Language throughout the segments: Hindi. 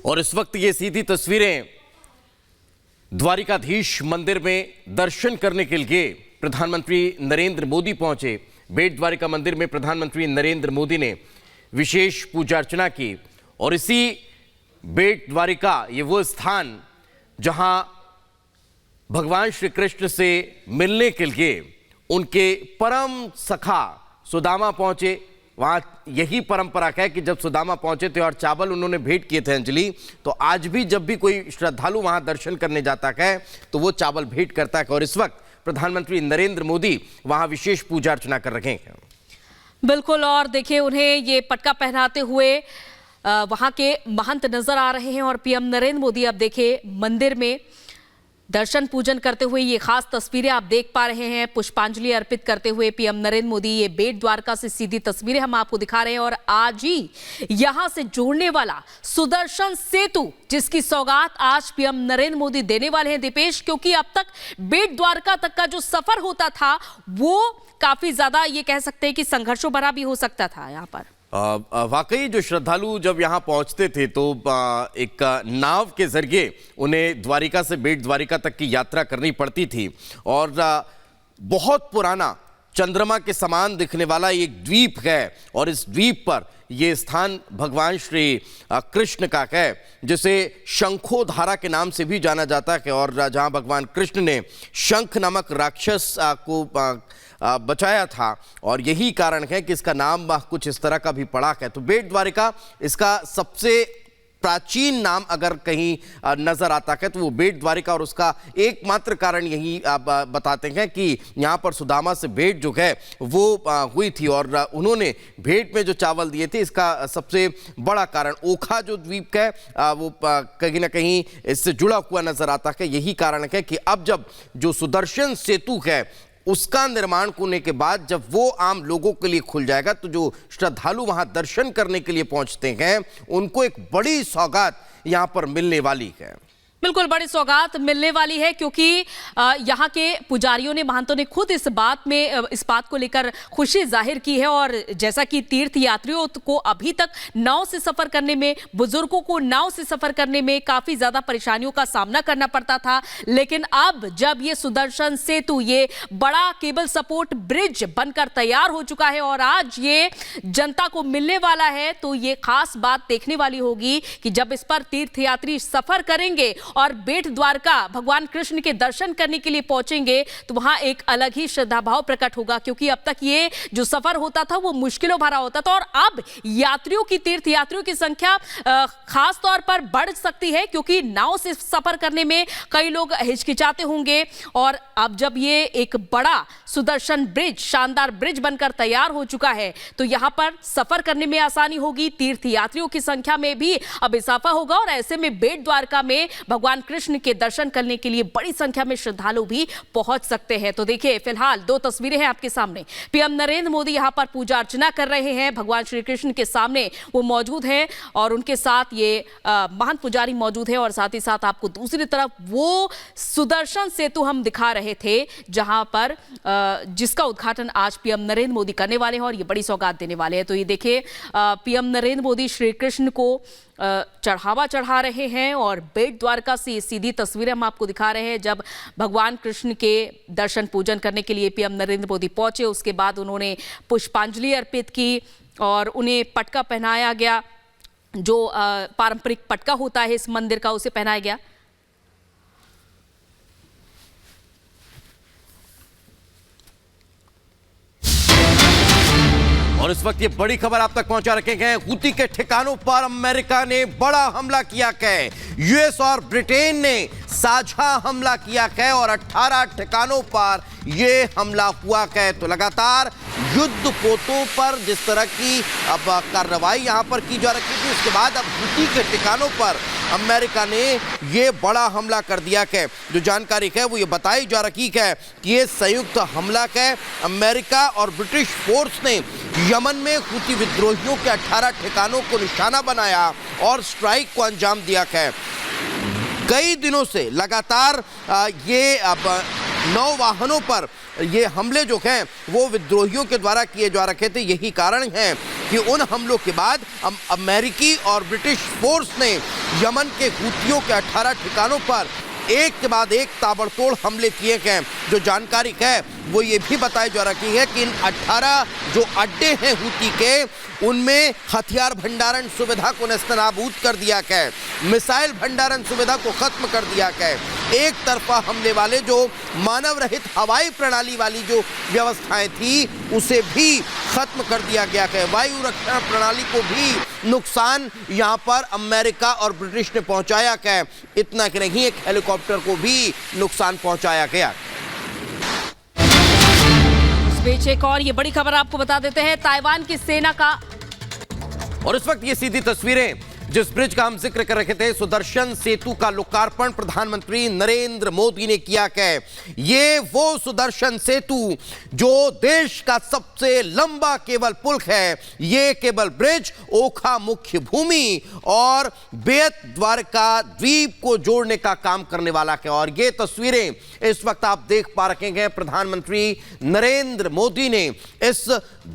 और इस वक्त ये सीधी तस्वीरें द्वारिकाधीश मंदिर में दर्शन करने के लिए प्रधानमंत्री नरेंद्र मोदी पहुंचे। बेट द्वारिका मंदिर में प्रधानमंत्री नरेंद्र मोदी ने विशेष पूजा अर्चना की और इसी बेट द्वारिका ये वो स्थान जहां भगवान श्री कृष्ण से मिलने के लिए उनके परम सखा सुदामा पहुंचे। वहां यही परंपरा है कि जब सुदामा पहुंचे थे और चावल उन्होंने भेंट किए थे अंजलि, तो आज भी जब भी कोई श्रद्धालु वहां दर्शन करने जाता है तो वो चावल भेंट करता है। और इस वक्त प्रधानमंत्री नरेंद्र मोदी वहां विशेष पूजा अर्चना कर रहे हैं। बिल्कुल, और देखिए उन्हें ये पटका पहनाते हुए वहां के महंत नजर आ रहे हैं और पीएम नरेंद्र मोदी अब देखिए मंदिर में दर्शन पूजन करते हुए ये खास तस्वीरें आप देख पा रहे हैं। पुष्पांजलि अर्पित करते हुए पीएम नरेंद्र मोदी ये बेट द्वारका से सीधी तस्वीरें हम आपको दिखा रहे हैं। और आज ही यहां से जोड़ने वाला सुदर्शन सेतु जिसकी सौगात आज पीएम नरेंद्र मोदी देने वाले हैं दीपेश, क्योंकि अब तक बेट द्वारका तक का जो सफर होता था वो काफी ज्यादा ये कह सकते हैं कि संघर्षों भरा भी हो सकता था। यहाँ पर वाकई जो श्रद्धालु जब यहाँ पहुँचते थे तो एक नाव के जरिए उन्हें द्वारिका से बेट द्वारिका तक की यात्रा करनी पड़ती थी। और बहुत पुराना चंद्रमा के समान दिखने वाला एक द्वीप है और इस द्वीप पर ये स्थान भगवान श्री कृष्ण का है, जिसे शंखोधारा के नाम से भी जाना जाता है। और जहाँ भगवान कृष्ण ने शंख नामक राक्षस को बचाया था और यही कारण है कि इसका नाम कुछ इस तरह का भी पड़ा है। तो बेट द्वारिका इसका सबसे प्राचीन नाम अगर कहीं नजर आता है तो वो बेट द्वारिका, और उसका एकमात्र कारण यही बताते हैं कि यहाँ पर सुदामा से भेंट जो है वो हुई थी और उन्होंने भेंट में जो चावल दिए थे इसका सबसे बड़ा कारण ओखा जो द्वीप है वो कहीं ना कहीं इससे जुड़ा हुआ नजर आता है। यही कारण है कि अब जब जो सुदर्शन सेतु है उसका निर्माण होने के बाद जब वो आम लोगों के लिए खुल जाएगा तो जो श्रद्धालु वहां दर्शन करने के लिए पहुंचते हैं उनको एक बड़ी सौगात यहां पर मिलने वाली है। बिल्कुल बड़ी सौगात मिलने वाली है, क्योंकि यहाँ के पुजारियों ने, महंतों ने खुद इस बात को लेकर खुशी जाहिर की है। और जैसा कि तीर्थ यात्रियों को अभी तक नाव से सफर करने में, बुजुर्गों को नाव से सफर करने में काफी ज्यादा परेशानियों का सामना करना पड़ता था, लेकिन अब जब ये सुदर्शन सेतु, ये बड़ा केबल सपोर्ट ब्रिज बनकर तैयार हो चुका है और आज ये जनता को मिलने वाला है, तो ये खास बात देखने वाली होगी कि जब इस पर तीर्थयात्री सफर करेंगे और बेट द्वारका भगवान कृष्ण के दर्शन करने के लिए पहुंचेंगे तो वहां एक अलग ही श्रद्धा भाव प्रकट होगा। क्योंकि अब तक ये जो सफर होता था वो मुश्किलों भरा होता था और अब यात्रियों की, तीर्थ यात्रियों की संख्या खास तौर पर बढ़ सकती है, क्योंकि नाव से सफर करने में कई लोग हिचकिचाते होंगे। और अब जब ये एक बड़ा सुदर्शन ब्रिज, शानदार ब्रिज बनकर तैयार हो चुका है तो यहां पर सफर करने में आसानी होगी, तीर्थ यात्रियों की संख्या में भी अब इजाफा होगा और ऐसे में बेट द्वारका में भगवान कृष्ण के दर्शन करने के लिए बड़ी संख्या में श्रद्धालु भी पहुंच सकते हैं। तो देखिए फिलहाल दो तस्वीरें हैं आपके सामने। पीएम नरेंद्र मोदी यहां पर पूजा अर्चना कर रहे हैं, भगवान श्री कृष्ण के सामने वो मौजूद हैं और उनके साथ ये महंत पुजारी मौजूद है। और साथ ही साथ आपको दूसरी तरफ वो सुदर्शन सेतु हम दिखा रहे थे जहां पर जिसका उद्घाटन आज पीएम नरेंद्र मोदी करने वाले हैं और ये बड़ी सौगात देने वाले हैं। तो ये देखिए पीएम नरेंद्र मोदी श्री कृष्ण को चढ़ावा चढ़ा रहे हैं और बेट द्वारका से सीधी तस्वीरें हम आपको दिखा रहे हैं। जब भगवान कृष्ण के दर्शन पूजन करने के लिए पीएम नरेंद्र मोदी पहुंचे, उसके बाद उन्होंने पुष्पांजलि अर्पित की और उन्हें पटका पहनाया गया, जो पारंपरिक पटका होता है इस मंदिर का, उसे पहनाया गया। और इस वक्त ये बड़ी खबर आप तक पहुंचा रखे हैं। हूती के ठिकानों पर अमेरिका ने बड़ा हमला किया है। यूएस और ब्रिटेन ने साझा हमला किया है और 18 ठिकानों पर यह हमला हुआ है। तो लगातार युद्ध पोतों पर जिस तरह की अब कार्रवाई यहां पर की जा रही थी, उसके बाद अब हूती के ठिकानों पर अमेरिका ने यह बड़ा हमला कर दिया है। जो जानकारी है वो ये बताई जा रही है कि ये संयुक्त हमला है। अमेरिका और ब्रिटिश फोर्स ने यमन में हूती विद्रोहियों के 18 ठिकानों को निशाना बनाया और स्ट्राइक को अंजाम दिया है। कई दिनों से लगातार ये अब नौवाहनों पर ये हमले जो हैं वो विद्रोहियों के द्वारा किए जा रखे थे। यही कारण है कि उन हमलों के बाद अमेरिकी और ब्रिटिश फोर्स ने यमन के हूथियों के 18 ठिकानों पर एक के बाद एक ताबड़तोड़ हमले किए गए। जो जानकारी है वो ये भी बताई जा रही है कि इन 18 जो अड्डे हैं हूती के, उनमें हथियार भंडारण सुविधा को नेस्तनाबूद कर दिया गया, मिसाइल भंडारण सुविधा को खत्म कर दिया गया, एक तरफा हमले वाले जो मानव रहित हवाई प्रणाली वाली जो व्यवस्थाएं थी उसे भी खत्म कर दिया गया है। वायु रक्षण प्रणाली को भी नुकसान यहां पर अमेरिका और ब्रिटिश ने पहुंचाया है। इतना कि नहीं, एक हेलीकॉप्टर को भी नुकसान पहुंचाया गया। इस बीच एक और ये बड़ी खबर आपको बता देते हैं, ताइवान की सेना का, और इस वक्त ये सीधी तस्वीरें जिस ब्रिज का हम जिक्र कर रहे थे, सुदर्शन सेतु का लोकार्पण प्रधानमंत्री नरेंद्र मोदी ने किया है। ये वो सुदर्शन सेतु जो देश का सबसे लंबा केबल पुल है। ये केबल ब्रिज ओखा मुख्य भूमि और बेत द्वारका द्वीप को जोड़ने का काम करने वाला है। और ये तस्वीरें इस वक्त आप देख पा रहे हैं, प्रधानमंत्री नरेंद्र मोदी ने इस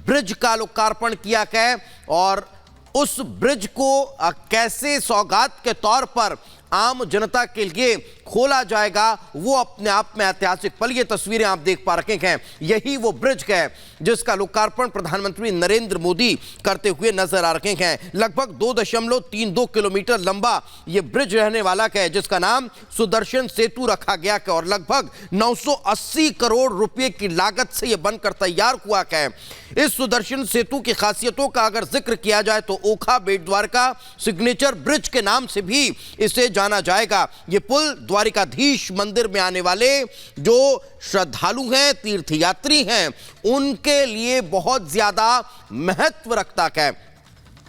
ब्रिज का लोकार्पण किया है। और उस ब्रिज को कैसे सौगात के तौर पर आम जनता के लिए खोला जाएगा, वो अपने आप में ऐतिहासिक पल। ये तस्वीरें आप देख पा रहे हैं, यही वो ब्रिज है जिसका लोकार्पण प्रधानमंत्री नरेंद्र मोदी करते हुए नजर आ रहे हैं। लगभग 2.32 किलोमीटर लंबा ये ब्रिज रहने वाला है, जिसका नाम सुदर्शन सेतु रखा गया है। और लगभग 980 करोड़ रुपए की लागत से यह बनकर तैयार हुआ है। इस सुदर्शन सेतु की खासियतों का अगर जिक्र किया जाए तो ओखा बेट द्वारका सिग्नेचर ब्रिज के नाम से भी इसे जाना जाएगा। ये पुल द्वारिकाधीश मंदिर में आने वाले जो श्रद्धालु हैं, तीर्थयात्री हैं, उनके लिए बहुत ज्यादा महत्व रखता है।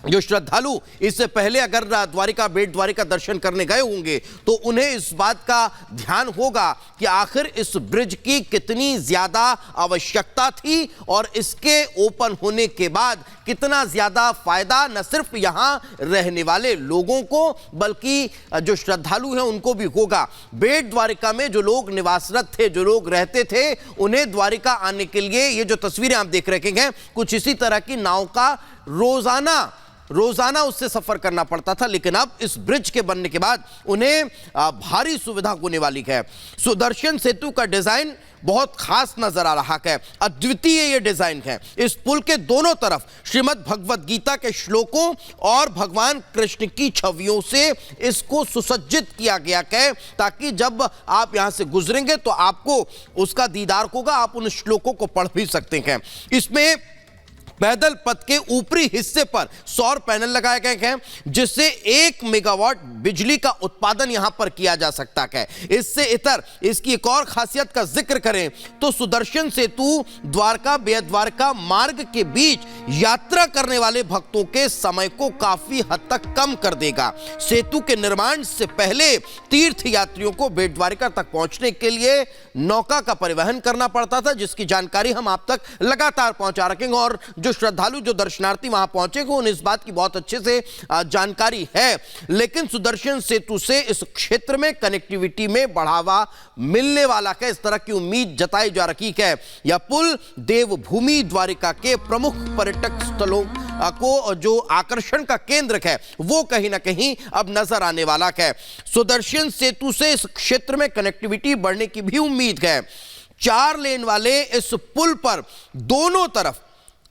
जो श्रद्धालु इससे पहले अगर द्वारिका बेट द्वारिका दर्शन करने गए होंगे तो उन्हें इस बात का ध्यान होगा कि आखिर इस ब्रिज की कितनी ज्यादा आवश्यकता थी और इसके ओपन होने के बाद कितना ज्यादा फायदा न सिर्फ यहां रहने वाले लोगों को बल्कि जो श्रद्धालु हैं उनको भी होगा। बेट द्वारिका में जो लोग निवासरत थे, जो लोग रहते थे, उन्हें द्वारिका आने के लिए ये जो तस्वीरें आप देख रहे हैं कुछ इसी तरह की नाव का रोजाना उससे सफर करना पड़ता था। लेकिन अब इस ब्रिज के बनने के बाद उन्हें भारी सुविधा होने वाली है। सुदर्शन सेतु का डिजाइन बहुत खास नजर आ रहा है, अद्वितीय ये डिजाइन है। इस पुल के दोनों तरफ श्रीमद् भगवद गीता के श्लोकों और भगवान कृष्ण की छवियों से इसको सुसज्जित किया गया है, ताकि जब आप यहां से गुजरेंगे तो आपको उसका दीदार होगा, आप उन श्लोकों को पढ़ भी सकते हैं। इसमें पैदल पथ के ऊपरी हिस्से पर सौर पैनल लगाए गए हैं, जिससे 1 मेगावाट बिजली का उत्पादन यहां पर किया जा सकता है। इससे इतर इसकी एक और खासियत का जिक्र करें तो सुदर्शन सेतु द्वारका बेट द्वारका मार्ग के बीच यात्रा करने वाले भक्तों के समय को काफी हद तक कम कर देगा। सेतु के निर्माण से पहले तीर्थ यात्रियों को बेट द्वारिका तक पहुंचने के लिए नौका का परिवहन करना पड़ता था, जिसकी जानकारी हम आप तक लगातार पहुंचा रखेंगे। और जो श्रद्धालु, जो दर्शनार्थी वहां पहुंचेंगे, उन्हें इस बात की बहुत अच्छे से जानकारी है। लेकिन सुदर्शन सेतु से इस क्षेत्र में कनेक्टिविटी में बढ़ावा मिलने वाला है, इस तरह की उम्मीद जताई जा रही है। यह पुल देवभूमि द्वारिका के प्रमुख पर्यटक स्थलों को जो आकर्षण का केंद्र है वो कहीं ना कहीं अब नजर आने वाला है। सुदर्शन सेतु से इस क्षेत्र में कनेक्टिविटी बढ़ने की भी उम्मीद है। 4 लेन वाले इस पुल पर दोनों तरफ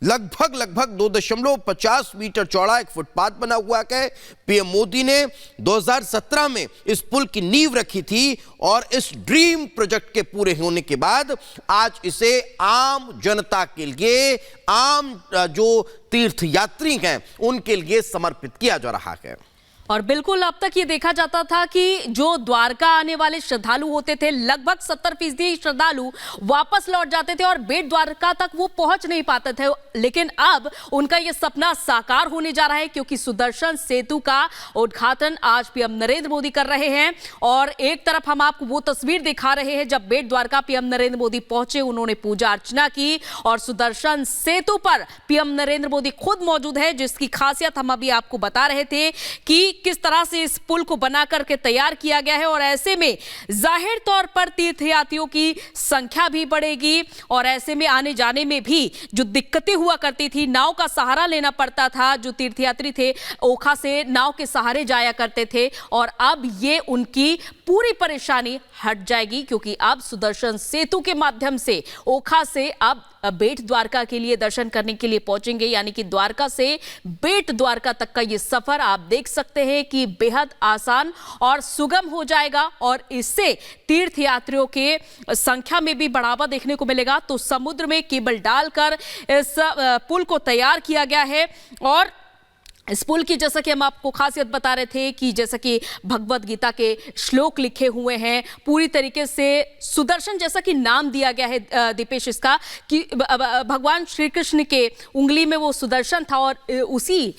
लगभग 2.50 मीटर चौड़ा एक फुटपाथ बना हुआ है। पीएम मोदी ने 2017 में इस पुल की नींव रखी थी और इस ड्रीम प्रोजेक्ट के पूरे होने के बाद आज इसे आम जनता के लिए, आम जो तीर्थयात्री हैं उनके लिए समर्पित किया जा रहा है। और बिल्कुल अब तक ये देखा जाता था कि जो द्वारका आने वाले श्रद्धालु होते थे, लगभग 70% श्रद्धालु वापस लौट जाते थे और बेट द्वारका तक वो पहुंच नहीं पाते थे। लेकिन अब उनका ये सपना साकार होने जा रहा है, क्योंकि सुदर्शन सेतु का उद्घाटन आज पीएम नरेंद्र मोदी कर रहे हैं। और एक तरफ हम आपको वो तस्वीर दिखा रहे हैं जब बेट द्वारका पीएम नरेंद्र मोदी पहुंचे, उन्होंने पूजा अर्चना की, और सुदर्शन सेतु पर पीएम नरेंद्र मोदी खुद मौजूद है, जिसकी खासियत हम अभी आपको बता रहे थे कि किस तरह से इस पुल को बना करके तैयार किया गया है और ऐसे में जाहिर तौर पर तीर्थयात्रियों की संख्या भी बढ़ेगी और ऐसे में आने जाने में भी जो दिक्कतें हुआ करती थी, नाव का सहारा लेना पड़ता था, जो तीर्थयात्री थे ओखा से नाव के सहारे जाया करते थे और अब ये उनकी पूरी परेशानी हट जाएगी क्योंकि अब सुदर्शन सेतु के माध्यम से ओखा से अब बेट द्वारका के लिए दर्शन करने के लिए पहुंचेंगे। यानी कि द्वारका से बेट द्वारका तक का ये सफर आप देख सकते हैं कि बेहद आसान और सुगम हो जाएगा और इससे तीर्थयात्रियों के संख्या में भी बढ़ावा देखने को मिलेगा। तो समुद्र में केबल डालकर इस पुल को तैयार किया गया है और इस पुल की जैसा कि हम आपको खासियत बता रहे थे कि जैसा कि भगवत गीता के श्लोक लिखे हुए हैं, पूरी तरीके से सुदर्शन जैसा कि नाम दिया गया है दीपेश इसका कि भगवान श्री कृष्ण के उंगली में वो सुदर्शन था और उसी